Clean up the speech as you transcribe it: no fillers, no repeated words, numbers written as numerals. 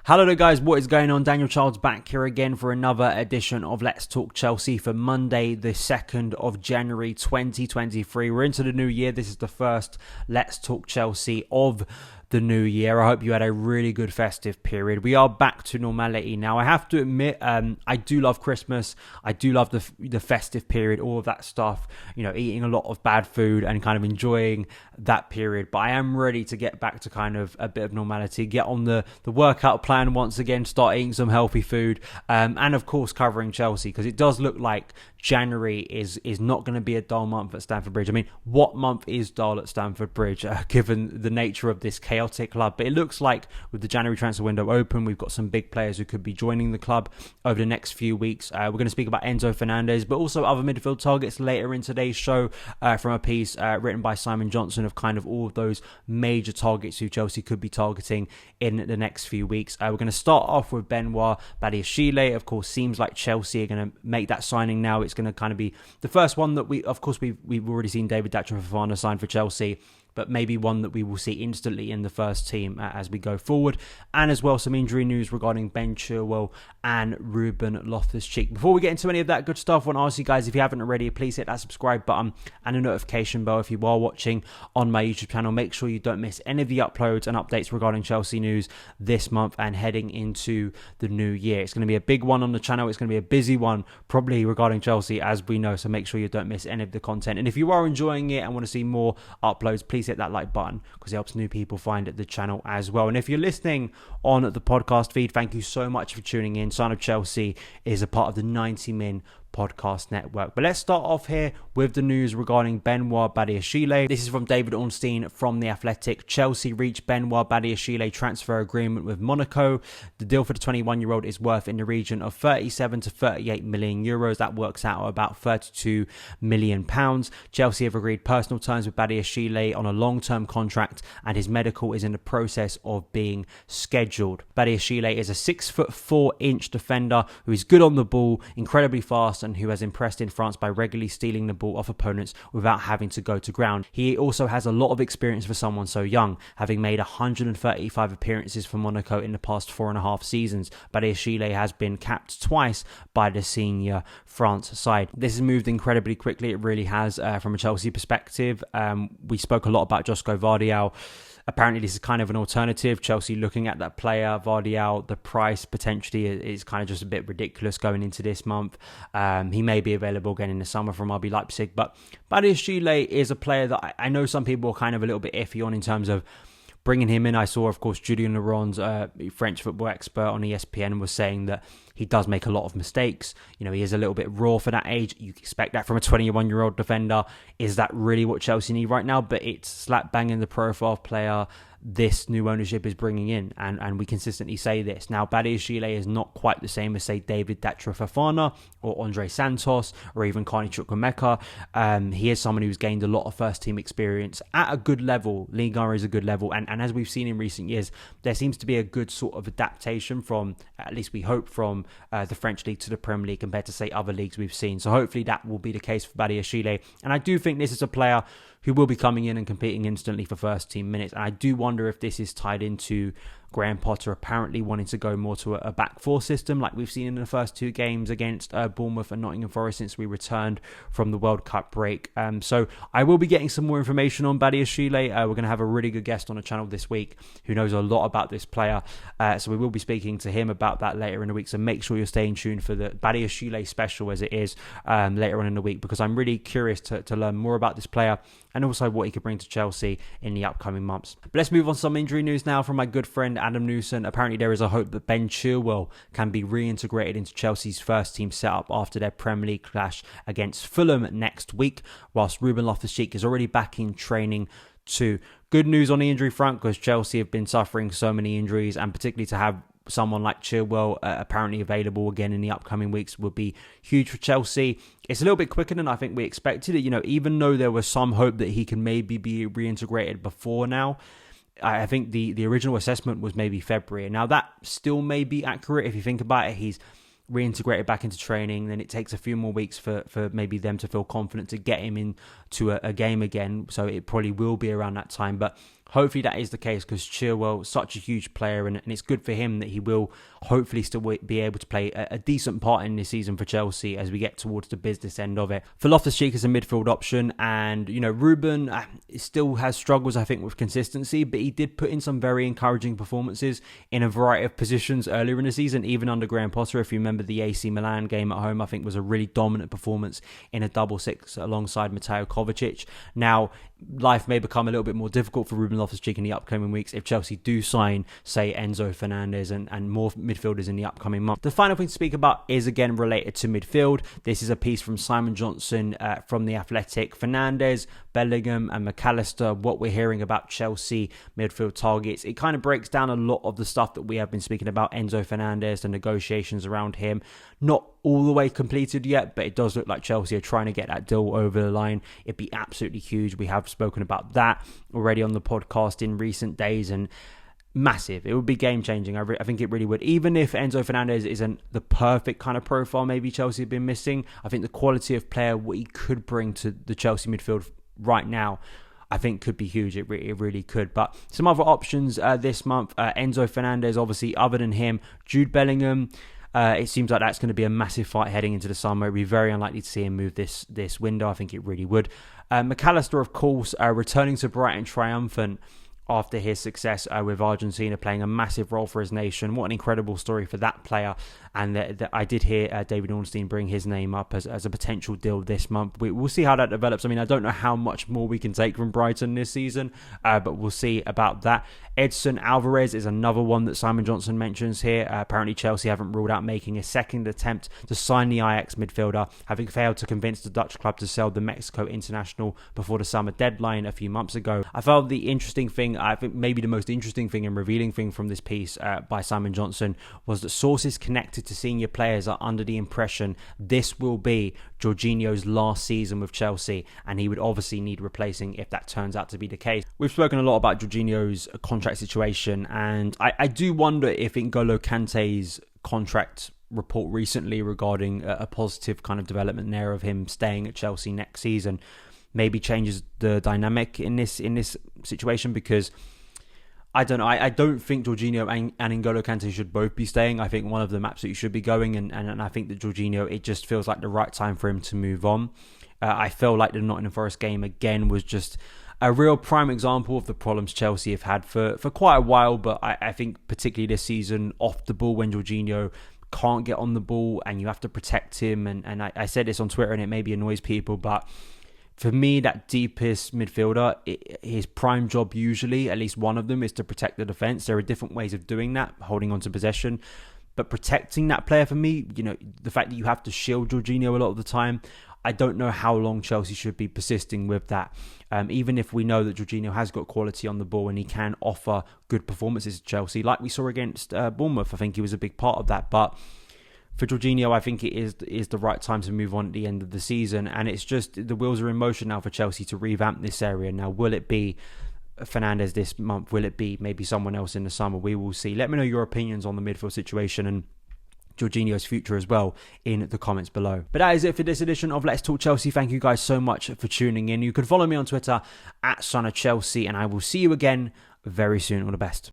Hello there guys, what is going on? Daniel Childs back here again for another edition of Let's Talk Chelsea for Monday the 2nd of January 2023. We're into the new year. This is the first Let's Talk Chelsea of the new year. I hope you had a really good festive period. We are back to normality now. I have to admit, I do love Christmas. I do love the festive period, all of that stuff, you know, eating a lot of bad food and kind of enjoying that period. But I am ready to get back to kind of a bit of normality, get on the workout plan once again, start eating some healthy food, and of course covering Chelsea, because it does look like January is not going to be a dull month at Stamford Bridge. I mean, what month is dull at Stamford Bridge, given the nature of this chaotic club? But it looks like with the January transfer window open, we've got some big players who could be joining the club over the next few weeks. We're going to speak about Enzo Fernandez, but also other midfield targets later in today's show, from a piece written by Simon Johnson of kind of all of those major targets who Chelsea could be targeting in the next few weeks. We're going to start off with Benoit Badiashile. Of course, seems like Chelsea are going to make that signing now. It's going to kind of be the first one that we've already seen David Datro sign for Chelsea, but maybe one that we will see instantly in the first team as we go forward. And as well, some injury news regarding Ben Chilwell and Ruben Loftus-Cheek. Before we get into any of that good stuff, I want to ask you guys, if you haven't already, please hit that subscribe button and a notification bell if you are watching on my YouTube channel. Make sure you don't miss any of the uploads and updates regarding Chelsea news this month and heading into the new year. It's going to be a big one on the channel. It's going to be a busy one, probably regarding Chelsea, as we know. So make sure you don't miss any of the content. And if you are enjoying it and want to see more uploads, please hit that like button, because it helps new people find the channel as well. And if you're listening on the podcast feed, thank you so much for tuning in. Son of Chelsea is a part of the 90 Min podcast network. But let's start off here with the news regarding Benoit Badiashile. This is from David Ornstein from The Athletic. Chelsea reached Benoit Badiashile transfer agreement with Monaco. The deal for the 21-year-old is worth in the region of 37 to 38 million euros. That works out at about 32 million pounds. Chelsea have agreed personal terms with Badiashile on a long-term contract, and his medical is in the process of being scheduled. Badiashile is a 6'4" defender who is good on the ball, incredibly fast, and who has impressed in France by regularly stealing the ball off opponents without having to go to ground. He also has a lot of experience for someone so young, having made 135 appearances for Monaco in the past 4.5 seasons. Badiashile has been capped twice by the senior France side. This has moved incredibly quickly. It really has, from a Chelsea perspective. We spoke a lot about Josko Vardial. Apparently, this is kind of an alternative. Chelsea looking at that player, Vardial, the price potentially is kind of just a bit ridiculous going into this month. He may be available again in the summer from RB Leipzig, but Badiashile is a player that I know some people are kind of a little bit iffy on in terms of bringing him in. I saw, of course, Julien Laurent's French football expert on ESPN was saying that he does make a lot of mistakes. You know, he is a little bit raw for that age. You expect that from a 21-year-old defender. Is that really what Chelsea need right now? But it's slap bang in the profile player this new ownership is bringing in, and we consistently say this. Now, Badiashile is not quite the same as, say, David Datro or Andre Santos or even Carney Chukwuemeka. He is someone who's gained a lot of first-team experience at a good level. Liga is a good level, and as we've seen in recent years, there seems to be a good sort of adaptation from, at least we hope, from the French League to the Premier League compared to, say, other leagues we've seen. So hopefully that will be the case for Badiashile, and I do think this is a player who will be coming in and competing instantly for first team minutes. And I do wonder if this is tied into Graham Potter apparently wanting to go more to a back four system like we've seen in the first two games against Bournemouth and Nottingham Forest since we returned from the World Cup break. So I will be getting some more information on Badiashile. We're going to have a really good guest on the channel this week who knows a lot about this player. So we will be speaking to him about that later in the week. So make sure you're staying tuned for the Badiashile special as it is later on in the week, because I'm really curious to learn more about this player and also what he could bring to Chelsea in the upcoming months. But let's move on to some injury news now from my good friend Adam Newson. Apparently there is a hope that Ben Chilwell can be reintegrated into Chelsea's first team setup after their Premier League clash against Fulham next week, whilst Ruben Loftus-Cheek is already back in training too. Good news on the injury front, because Chelsea have been suffering so many injuries, and particularly to have someone like Chilwell apparently available again in the upcoming weeks would be huge for Chelsea. It's a little bit quicker than I think we expected it. You know, even though there was some hope that he can maybe be reintegrated before now, I think the original assessment was maybe February. And now that still may be accurate if you think about it. He's reintegrated back into training, then it takes a few more weeks for maybe them to feel confident to get him into a game again. So it probably will be around that time. But Hopefully that is the case, because Chilwell is such a huge player, and it's good for him that he will hopefully still be able to play a decent part in this season for Chelsea as we get towards the business end of it. For Loftus-Cheek as a midfield option, and Ruben still has struggles, I think, with consistency, but he did put in some very encouraging performances in a variety of positions earlier in the season, even under Graham Potter. If you remember the AC Milan game at home, I think was a really dominant performance in a double six alongside Mateo Kovacic. Now, life may become a little bit more difficult for Ruben Loftus-Cheek in the upcoming weeks if Chelsea do sign, say, Enzo Fernandez and more midfielders in the upcoming month. The final thing to speak about is again related to midfield. This is a piece from Simon Johnson from The Athletic. Fernandez, Bellingham and McAllister, what we're hearing about Chelsea midfield targets. It kind of breaks down a lot of the stuff that we have been speaking about. Enzo Fernandez, the negotiations around him, not all the way completed yet, but it does look like Chelsea are trying to get that deal over the line. It'd be absolutely huge. We have spoken about that already on the podcast in recent days, and massive. It would be game changing. I think it really would. Even if Enzo Fernandez isn't the perfect kind of profile maybe Chelsea have been missing, I think the quality of player, what he could bring to the Chelsea midfield right now, I think could be huge. It really could. But some other options this month, Enzo Fernandez, obviously, other than him, Jude Bellingham. It seems like that's going to be a massive fight heading into the summer. It'd be very unlikely to see him move this window. I think it really would. McAllister, of course, returning to Brighton triumphant after his success with Argentina, playing a massive role for his nation. What an incredible story for that player. And I did hear David Ornstein bring his name up as a potential deal this month. We'll see how that develops. I mean, I don't know how much more we can take from Brighton this season, but we'll see about that. Edson Alvarez is another one that Simon Johnson mentions here. Apparently Chelsea haven't ruled out making a second attempt to sign the Ajax midfielder, having failed to convince the Dutch club to sell the Mexico international before the summer deadline a few months ago. I felt the interesting thing, I think maybe the most interesting thing and revealing thing from this piece by Simon Johnson, was that sources connected to senior players are under the impression this will be Jorginho's last season with Chelsea, and he would obviously need replacing if that turns out to be the case. We've spoken a lot about Jorginho's contract situation, and I do wonder if N'Golo Kante's contract report recently regarding a positive kind of development there of him staying at Chelsea next season maybe changes the dynamic in this situation, because I don't know. I don't think Jorginho and N'Golo Kante should both be staying. I think one of them absolutely should be going, and I think that Jorginho, it just feels like the right time for him to move on. I feel like the Nottingham Forest game again was just a real prime example of the problems Chelsea have had for quite a while, but I think particularly this season, off the ball, when Jorginho can't get on the ball and you have to protect him, and I said this on Twitter and it maybe annoys people, but for me, that deepest midfielder, his prime job usually, at least one of them, is to protect the defence. There are different ways of doing that, holding on to possession. But protecting that player, for me, the fact that you have to shield Jorginho a lot of the time, I don't know how long Chelsea should be persisting with that. Even if we know that Jorginho has got quality on the ball and he can offer good performances to Chelsea, like we saw against Bournemouth. I think he was a big part of that. But for Jorginho, I think it is the right time to move on at the end of the season. And it's just, the wheels are in motion now for Chelsea to revamp this area. Now, will it be Fernandez this month? Will it be maybe someone else in the summer? We will see. Let me know your opinions on the midfield situation and Jorginho's future as well in the comments below. But that is it for this edition of Let's Talk Chelsea. Thank you guys so much for tuning in. You can follow me on Twitter at SonOfChelsea, and I will see you again very soon. All the best.